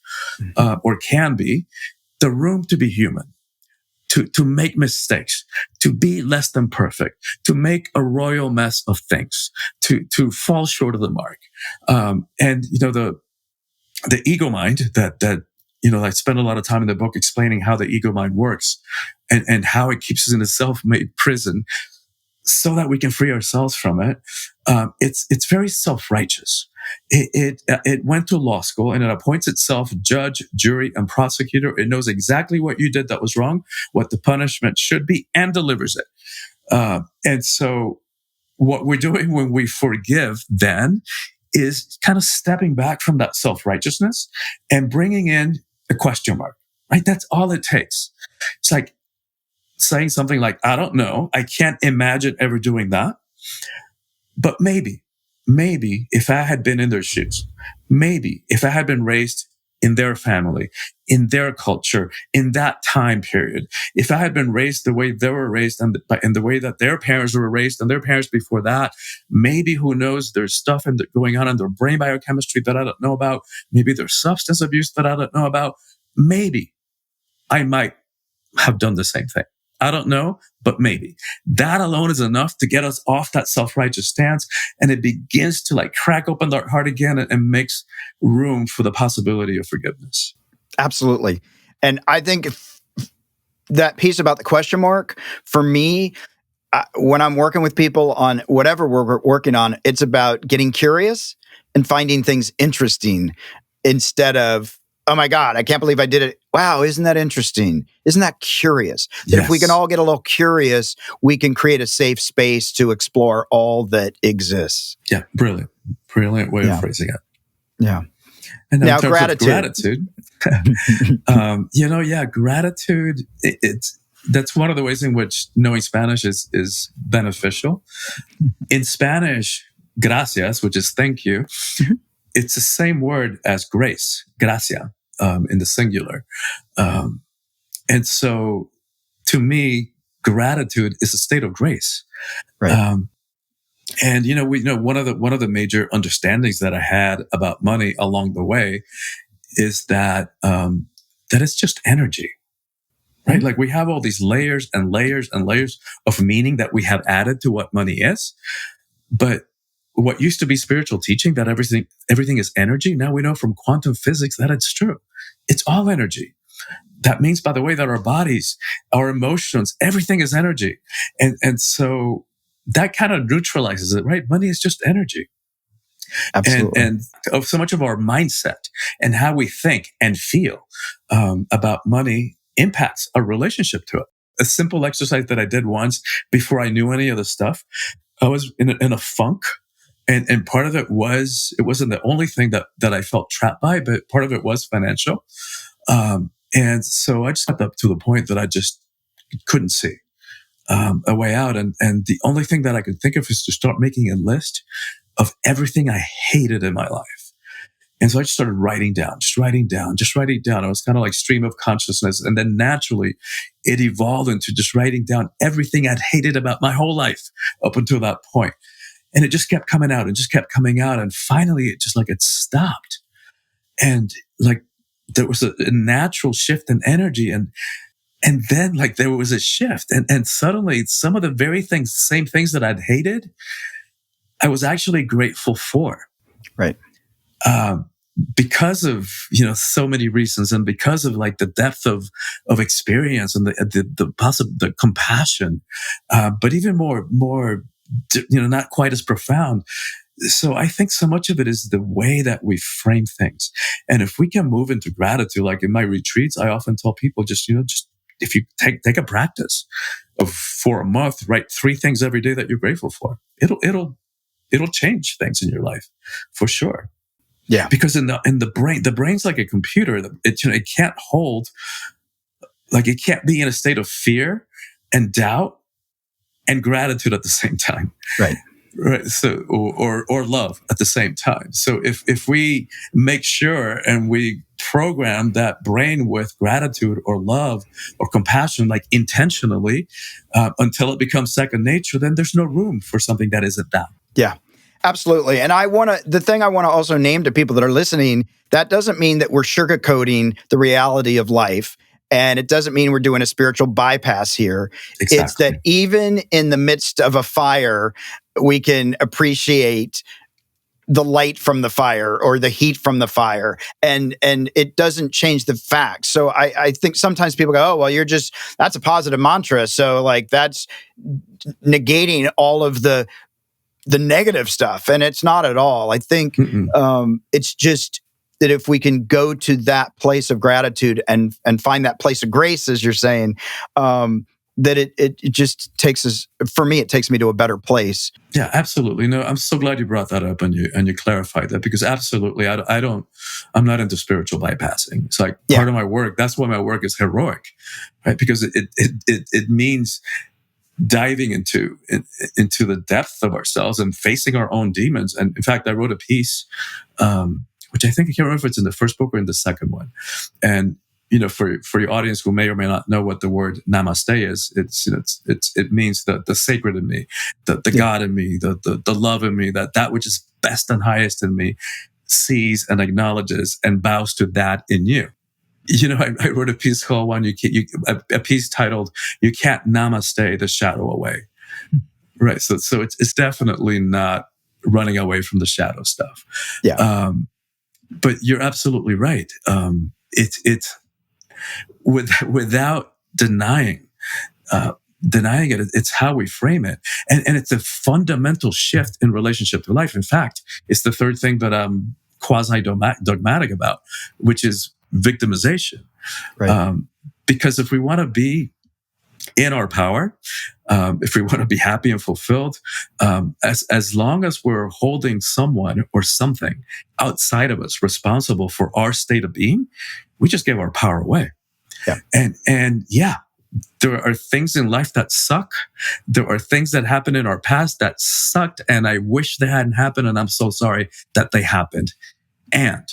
[SPEAKER 2] or can be, the room to be human. To make mistakes, to be less than perfect, to make a royal mess of things, to fall short of the mark. And the ego mind that I spend a lot of time in the book explaining how the ego mind works and how it keeps us in a self-made prison so that we can free ourselves from it. It's very self-righteous. It went to law school and it appoints itself judge, jury, and prosecutor. It knows exactly what you did that was wrong, what the punishment should be, and delivers it. And so what we're doing when we forgive then is kind of stepping back from that self-righteousness and bringing in a question mark, right? That's all it takes. It's like saying something like, I don't know, I can't imagine ever doing that. But maybe if I had been in their shoes, maybe if I had been raised in their family, in their culture, in that time period. If I had been raised the way they were raised and the way that their parents were raised and their parents before that, maybe, who knows, there's stuff going on in their brain biochemistry that I don't know about. Maybe there's substance abuse that I don't know about. Maybe I might have done the same thing. I don't know, but maybe. That alone is enough to get us off that self-righteous stance, and it begins to like crack open our heart again and makes room for the possibility of forgiveness.
[SPEAKER 1] Absolutely. And I think that piece about the question mark, for me, when I'm working with people on whatever we're working on, it's about getting curious and finding things interesting instead of, oh my God, I can't believe I did it. Wow, isn't that interesting? Isn't that curious? That if we can all get a little curious, we can create a safe space to explore all that exists.
[SPEAKER 2] Yeah, brilliant. Brilliant way of phrasing it.
[SPEAKER 1] Yeah.
[SPEAKER 2] And
[SPEAKER 1] now,
[SPEAKER 2] in terms
[SPEAKER 1] gratitude.
[SPEAKER 2] of gratitude, gratitude, that's one of the ways in which knowing Spanish is beneficial. In Spanish, gracias, which is thank you, it's the same word as grace, gracia, in the singular. And so, to me, gratitude is a state of grace.
[SPEAKER 1] Right.
[SPEAKER 2] And one of the major understandings that I had about money along the way is that it's just energy, right? Mm-hmm. Like, we have all these layers and layers and layers of meaning that we have added to what money is. But what used to be spiritual teaching, that everything is energy, now we know from quantum physics that it's true. It's all energy. That means, by the way, that our bodies, our emotions, everything is energy. And so that kind of neutralizes it, right? Money is just energy.
[SPEAKER 1] Absolutely.
[SPEAKER 2] And of so much of our mindset and how we think and feel about money impacts our relationship to it. A simple exercise that I did once before I knew any of the stuff, I was in a funk. And part of it wasn't the only thing that I felt trapped by, but part of it was financial. And so I just got up to the point that I just couldn't see a way out. And the only thing that I could think of is to start making a list of everything I hated in my life. And so I just started writing down. It was kind of like stream of consciousness. And then naturally it evolved into just writing down everything I'd hated about my whole life up until that point. And it just kept coming out and just kept coming out. And finally it stopped. And like, there was a natural shift in energy. And then like there was a shift. And suddenly some of the same things that I'd hated, I was actually grateful for.
[SPEAKER 1] Right.
[SPEAKER 2] Because of, so many reasons, and because of like the depth of experience and the compassion, but even more, not quite as profound. So I think so much of it is the way that we frame things. And if we can move into gratitude, like in my retreats, I often tell people just if you take a practice for a month, write 3 things every day that you're grateful for. It'll change things in your life for sure.
[SPEAKER 1] Yeah.
[SPEAKER 2] Because in the brain's like a computer. It can't hold, like it can't be in a state of fear and doubt and gratitude at the same time.
[SPEAKER 1] Right.
[SPEAKER 2] Right. So, or love at the same time. So if we make sure and we program that brain with gratitude or love or compassion, like intentionally, until it becomes second nature, then there's no room for something that isn't that.
[SPEAKER 1] Yeah, absolutely. And the thing I want to also name to people that are listening, that doesn't mean that we're sugarcoating the reality of life. And it doesn't mean we're doing a spiritual bypass here.
[SPEAKER 2] Exactly.
[SPEAKER 1] It's that even in the midst of a fire, we can appreciate the light from the fire or the heat from the fire. And it doesn't change the facts. So I think sometimes people go, oh, well, that's a positive mantra. So like that's negating all of the negative stuff. And it's not at all. I think it's just that if we can go to that place of gratitude and find that place of grace, as you're saying, that it just takes us, for me, it takes me to a better place.
[SPEAKER 2] Yeah, absolutely. No, I'm so glad you brought that up and you clarified that, because absolutely, I'm not into spiritual bypassing. It's like part of my work. That's why my work is heroic, right? Because it means diving into the depth of ourselves and facing our own demons. And in fact, I wrote a piece which I think, I can't remember if it's in the first book or in the second one. And for your audience who may or may not know what the word Namaste is, it means the sacred in me, the God in me, the love in me, that which is best and highest in me sees and acknowledges and bows to that in you. I wrote a piece called a piece titled "You Can't Namaste the Shadow Away." Right. So it's definitely not running away from the shadow stuff.
[SPEAKER 1] Yeah.
[SPEAKER 2] But you're absolutely right. It's without denying it. It's how we frame it, and it's a fundamental shift in relationship to life. In fact, it's the third thing that I'm quasi dogmatic about, which is victimization.
[SPEAKER 1] Right.
[SPEAKER 2] Because if we want to be in our power, if we want to be happy and fulfilled, as long as we're holding someone or something outside of us responsible for our state of being, we just gave our power away.
[SPEAKER 1] Yeah.
[SPEAKER 2] And there are things in life that suck. There are things that happened in our past that sucked, and I wish they hadn't happened, and I'm so sorry that they happened. And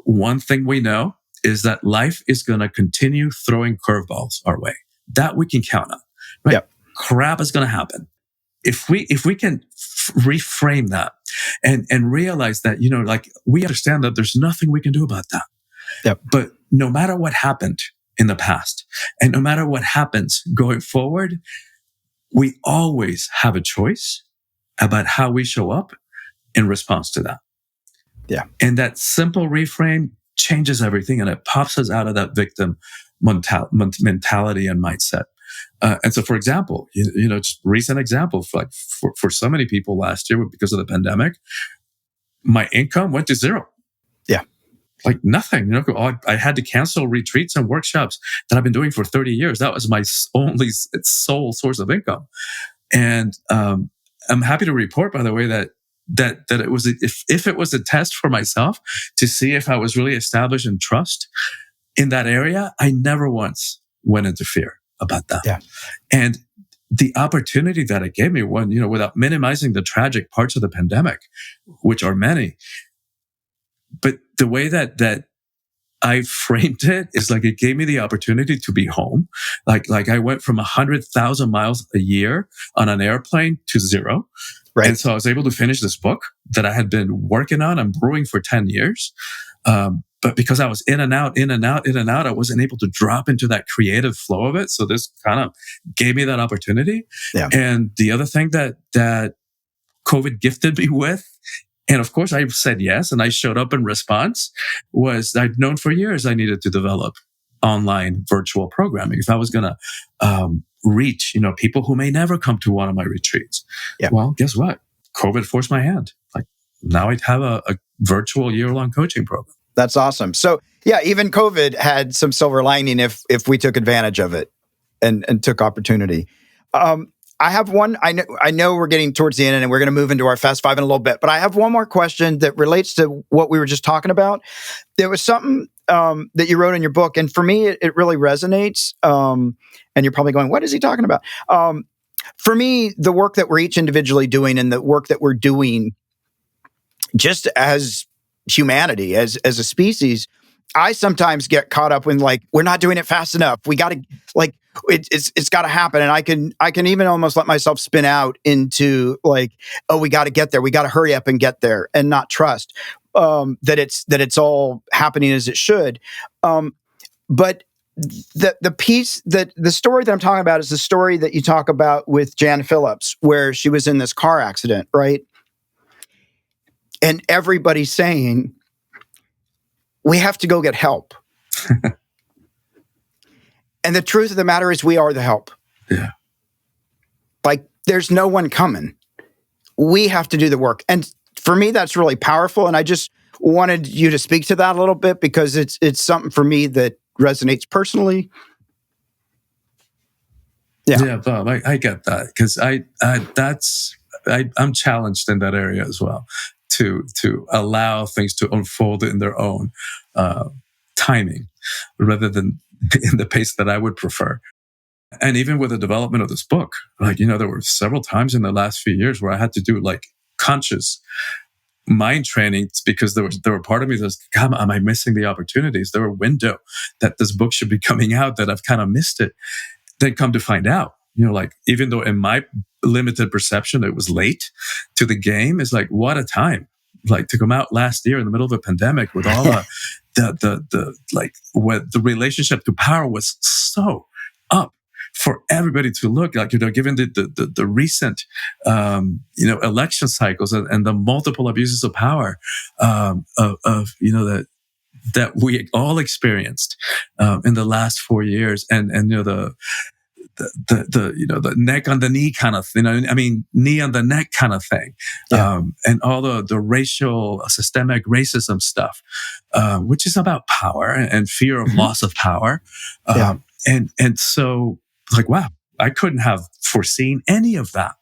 [SPEAKER 2] one thing we know is that life is going to continue throwing curveballs our way. That we can count on, right? Yep. Crap is going to happen. If we can reframe that and realize that, we understand that there's nothing we can do about that.
[SPEAKER 1] Yep.
[SPEAKER 2] But no matter what happened in the past, and no matter what happens going forward, we always have a choice about how we show up in response to that.
[SPEAKER 1] Yeah.
[SPEAKER 2] And that simple reframe changes everything, and it pops us out of that victim mentality and mindset. And so, for example, just recent example, for so many people last year because of the pandemic, my income went to zero.
[SPEAKER 1] Yeah.
[SPEAKER 2] Like nothing. I had to cancel retreats and workshops that I've been doing for 30 years. That was my only sole source of income. And I'm happy to report, by the way, that it was, if it was a test for myself to see if I was really established in trust in that area, I never once went into fear about that.
[SPEAKER 1] Yeah.
[SPEAKER 2] And the opportunity that it gave me, without minimizing the tragic parts of the pandemic, which are many, but the way that I framed it is like it gave me the opportunity to be home. Like I went from 100,000 miles a year on an airplane to zero.
[SPEAKER 1] Right.
[SPEAKER 2] And so I was able to finish this book that I had been working on and brewing for 10 years. But because I was in and out, I wasn't able to drop into that creative flow of it. So this kind of gave me that opportunity.
[SPEAKER 1] Yeah.
[SPEAKER 2] And the other thing that COVID gifted me with, and of course I said yes, and I showed up in response, was I'd known for years I needed to develop online virtual programming if I was going to reach, people who may never come to one of my retreats.
[SPEAKER 1] Yeah.
[SPEAKER 2] Well, guess what? COVID forced my hand. Like now I'd have a virtual year-long coaching program.
[SPEAKER 1] That's awesome. So yeah, even COVID had some silver lining if we took advantage of it and took opportunity. I have one. I know we're getting towards the end, and we're going to move into our Fast Five in a little bit. But I have one more question that relates to what we were just talking about. There was something that you wrote in your book, and for me, it really resonates. And you're probably going, "What is he talking about?" For me, the work that we're each individually doing, and the work that we're doing, just as humanity, as a species, I sometimes get caught up in we're not doing it fast enough. We got to it's got to happen, and I can even almost let myself spin out into we got to get there. We got to hurry up and get there, and not trust that it's all happening as it should. But the piece the story that I'm talking about is the story that you talk about with Jan Phillips, where she was in this car accident, right? And everybody's saying, we have to go get help. And the truth of the matter is we are the help.
[SPEAKER 2] Yeah.
[SPEAKER 1] There's no one coming. We have to do the work. And for me, that's really powerful. And I just wanted you to speak to that a little bit because it's something for me that resonates personally.
[SPEAKER 2] Yeah, Bob, I get that because I'm challenged in that area as well to allow things to unfold in their own timing rather than in the pace that I would prefer. And even with the development of this book, there were several times in the last few years where I had to do conscious mind training because there were part of me that was, God, am I missing the opportunities? There were a window that this book should be coming out that I've kind of missed it. Then come to find out, like even though in my limited perception it was late to the game, it's like, what a time, like to come out last year in the middle of a pandemic with all the like what the relationship to power was so up for everybody to look, like, given the recent election cycles and the multiple abuses of power that we all experienced in the last 4 years, and the neck on the knee kind of thing, knee on the neck kind of thing, and all the racial systemic racism stuff, which is about power and fear of loss of power, and so like, wow, I couldn't have foreseen any of that,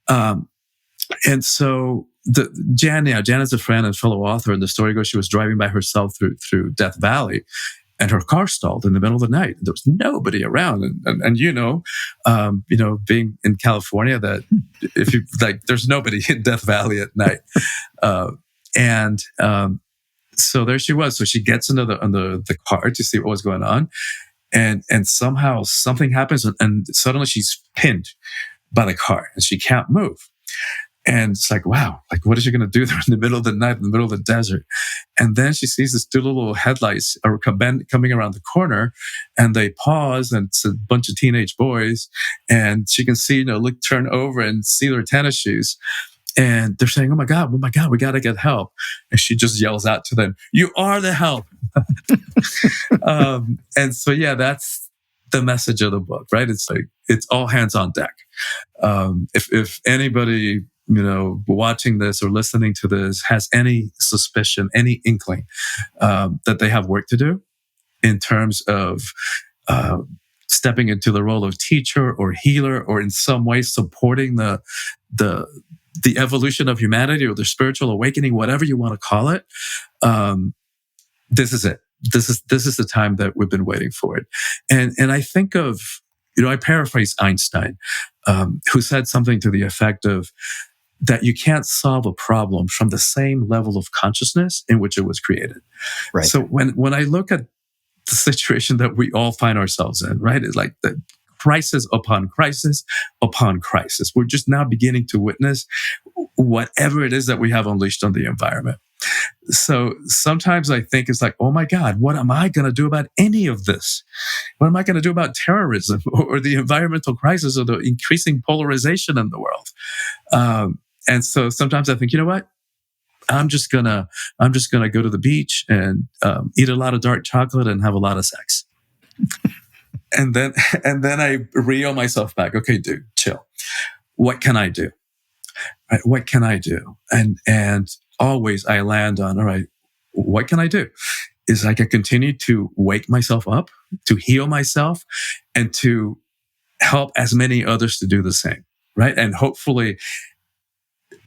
[SPEAKER 2] and so Jan's a friend and fellow author, and the story goes she was driving by herself through Death Valley, and her car stalled in the middle of the night. There was nobody around, and being in California, that if you like, there's nobody in Death Valley at night, so there she was. So she gets into the car to see what was going on, and somehow something happens, and suddenly she's pinned by the car and she can't move. And it's like, wow, like, what is she going to do there in the middle of the night, in the middle of the desert? And then she sees these two little headlights coming around the corner, and they pause, and it's a bunch of teenage boys. And she can see, turn over and see their tennis shoes. And they're saying, oh my God, we got to get help. And she just yells out to them, you are the help. And so, that's the message of the book, right? It's like, it's all hands on deck. If anybody, watching this or listening to this has any suspicion, any inkling that they have work to do in terms of stepping into the role of teacher or healer, or in some way supporting the evolution of humanity or the spiritual awakening, whatever you want to call it, this is it. This is the time that we've been waiting for it. And I think of, I paraphrase Einstein, who said something to the effect of that you can't solve a problem from the same level of consciousness in which it was created. Right. So when I look at the situation that we all find ourselves in, right, it's like the crisis upon crisis upon crisis. We're just now beginning to witness whatever it is that we have unleashed on the environment. So sometimes I think it's like, oh my God, what am I going to do about any of this? What am I going to do about terrorism or the environmental crisis or the increasing polarization in the world? And so sometimes I think, you know what? I'm just gonna go to the beach and eat a lot of dark chocolate and have a lot of sex. and then I reel myself back. Okay, dude, chill. What can I do? Right, what can I do? And always I land on, all right, what can I do? Is I can continue to wake myself up, to heal myself, and to help as many others to do the same, right? And hopefully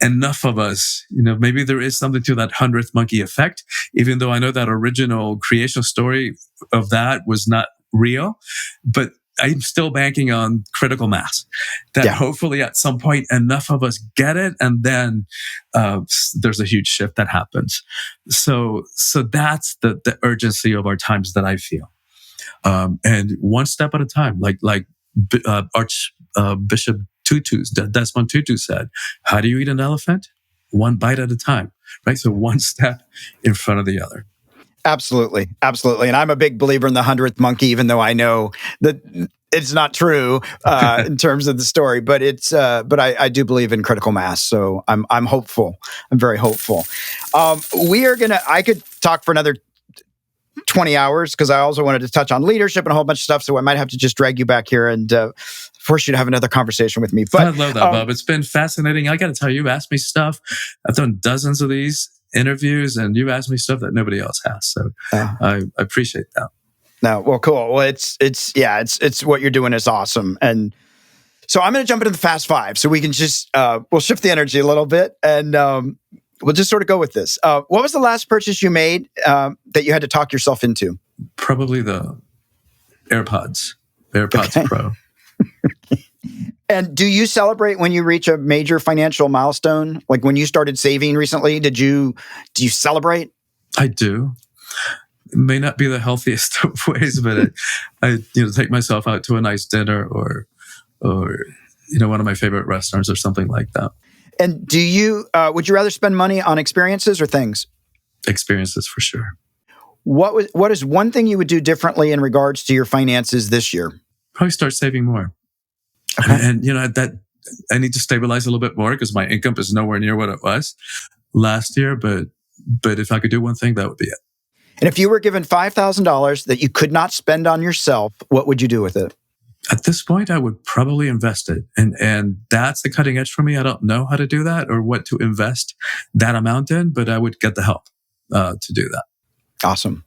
[SPEAKER 2] enough of us, maybe there is something to that 100th monkey effect, even though I know that original creation story of that was not real, but I'm still banking on critical mass, that hopefully at some point enough of us get it, and then there's a huge shift that happens. So that's the urgency of our times that I feel, and one step at a time, like Archbishop Desmond Tutu said, how do you eat an elephant? One bite at a time, right? So one step in front of the other.
[SPEAKER 1] Absolutely. And I'm a big believer in the 100th monkey, even though I know that it's not true in terms of the story. But I do believe in critical mass. So I'm hopeful. I'm very hopeful. I could talk for another 20 hours because I also wanted to touch on leadership and a whole bunch of stuff. So I might have to just drag you back here and force you to have another conversation with me. But
[SPEAKER 2] I love that, Bob. It's been fascinating. I got to tell you, you've asked me stuff. I've done dozens of these interviews, and you've asked me stuff that nobody else has. So I appreciate that.
[SPEAKER 1] No, well, cool. Well, it's what you're doing is awesome. And so I'm going to jump into the fast five so we can just, we'll shift the energy a little bit and we'll just sort of go with this. What was the last purchase you made that you had to talk yourself into?
[SPEAKER 2] Probably the AirPods
[SPEAKER 1] okay.
[SPEAKER 2] Pro.
[SPEAKER 1] And do you celebrate when you reach a major financial milestone? Like when you started saving recently, do you celebrate?
[SPEAKER 2] I do. It may not be the healthiest of ways, but I take myself out to a nice dinner or one of my favorite restaurants or something like that.
[SPEAKER 1] And do you would you rather spend money on experiences or things?
[SPEAKER 2] Experiences for sure.
[SPEAKER 1] What is one thing you would do differently in regards to your finances this year?
[SPEAKER 2] Probably start saving more.
[SPEAKER 1] Okay.
[SPEAKER 2] And that I need to stabilize a little bit more because my income is nowhere near what it was last year. But if I could do one thing, that would be it.
[SPEAKER 1] And if you were given $5,000 that you could not spend on yourself, what would you do with it?
[SPEAKER 2] At this point, I would probably invest it. And that's the cutting edge for me. I don't know how to do that or what to invest that amount in, but I would get the help to do that.
[SPEAKER 1] Awesome.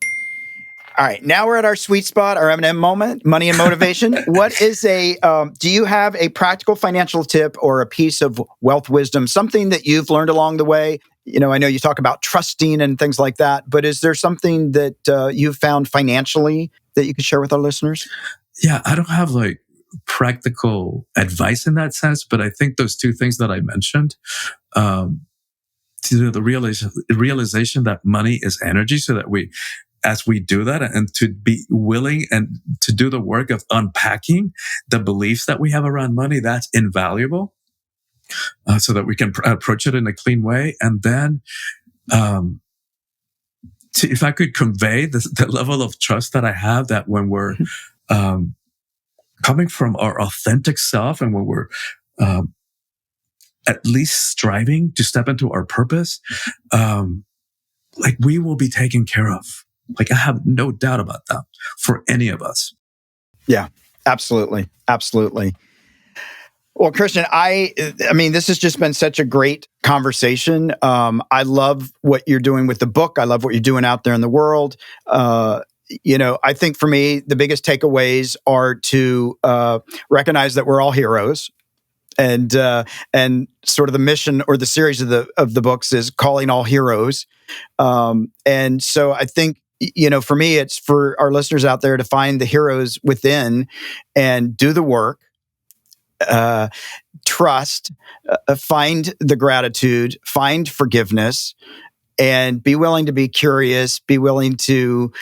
[SPEAKER 1] All right, now we're at our sweet spot, our M&M moment, money and motivation. What is do you have a practical financial tip or a piece of wealth wisdom, something that you've learned along the way? I know you talk about trusting and things like that, but is there something that you've found financially that you could share with our listeners?
[SPEAKER 2] Yeah, I don't have like practical advice in that sense, but I think those two things that I mentioned, the realization that money is energy, so that as we do that and to be willing and to do the work of unpacking the beliefs that we have around money, that's invaluable. So that we can approach it in a clean way. And then, if I could convey the level of trust that I have, that when we're coming from our authentic self and when we're at least striving to step into our purpose, like we will be taken care of. Like I have no doubt about that for any of us.
[SPEAKER 1] Yeah, absolutely. Absolutely. Well, Christian, I mean, this has just been such a great conversation. I love what you're doing with the book. I love what you're doing out there in the world. I think for me, the biggest takeaways are to recognize that we're all heroes. And sort of the mission or the series of the books is calling all heroes. And so I think, for me, it's for our listeners out there to find the heroes within and do the work, trust, find the gratitude, find forgiveness, and be willing to be curious, be willing to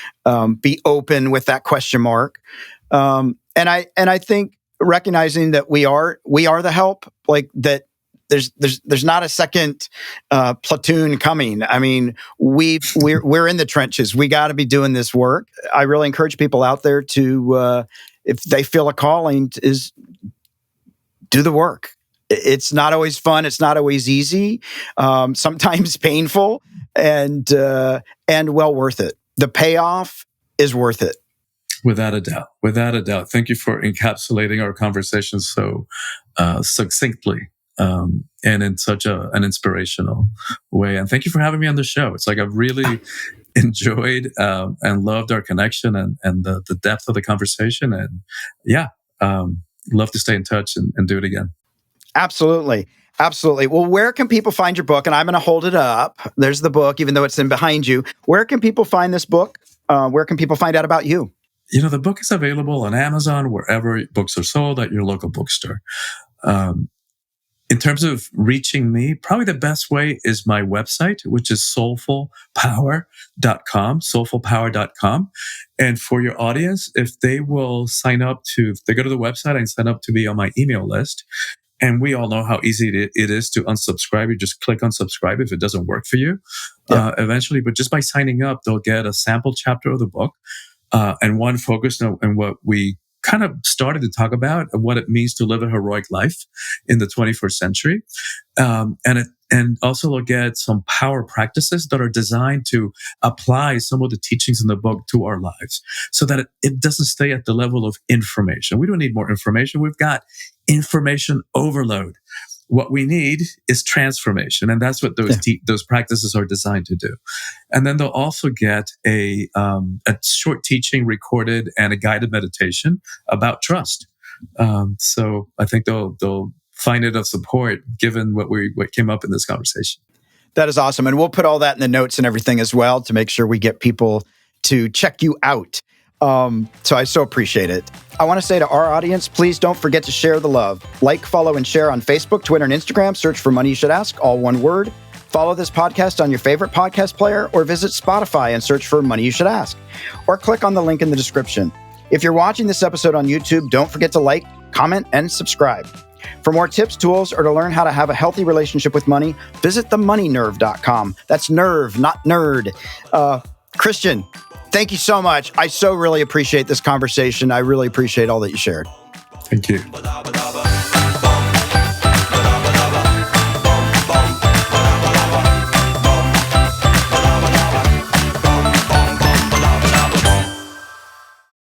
[SPEAKER 1] be open with that question mark. And I think recognizing that we are the help, like that. There's not a second platoon coming. I mean, we're in the trenches. We got to be doing this work. I really encourage people out there to, if they feel a calling, is do the work. It's not always fun. It's not always easy. Sometimes painful, and well worth it. The payoff is worth it.
[SPEAKER 2] Without a doubt. Without a doubt. Thank you for encapsulating our conversation so succinctly. And in such an inspirational way. And thank you for having me on the show. It's like I've really enjoyed and loved our connection and the depth of the conversation. And love to stay in touch and do it again.
[SPEAKER 1] Absolutely. Absolutely. Well, where can people find your book? And I'm going to hold it up. There's the book, even though it's in behind you. Where can people find this book? Where can people find out about you?
[SPEAKER 2] The book is available on Amazon, wherever books are sold, at your local bookstore. In terms of reaching me, probably the best way is my website, which is soulfulpower.com. And for your audience, if they will they go to the website and sign up to be on my email list. And we all know how easy it is to unsubscribe. You just click unsubscribe if it doesn't work for you eventually. But just by signing up, they'll get a sample chapter of the book and one focused on what we kind of started to talk about, what it means to live a heroic life in the 21st century. And also look at some power practices that are designed to apply some of the teachings in the book to our lives so that it doesn't stay at the level of information. We don't need more information. We've got information overload. What we need is transformation. And that's what those practices are designed to do. And then they'll also get a short teaching recorded and a guided meditation about trust. So I think they'll find it of support given what came up in this conversation.
[SPEAKER 1] That is awesome. And we'll put all that in the notes and everything as well to make sure we get people to check you out. So I so appreciate it. I want to say to our audience, please don't forget to share the love. Like, follow, and share on Facebook, Twitter, and Instagram. Search for Money You Should Ask, all one word. Follow this podcast on your favorite podcast player, or visit Spotify and search for Money You Should Ask, or click on the link in the description. If you're watching this episode on YouTube, don't forget to like, comment, and subscribe. For more tips, tools, or to learn how to have a healthy relationship with money, visit themoneynerve.com. That's nerve, not nerd. Christian, thank you so much. I so really appreciate this conversation. I really appreciate all that you shared.
[SPEAKER 2] Thank you.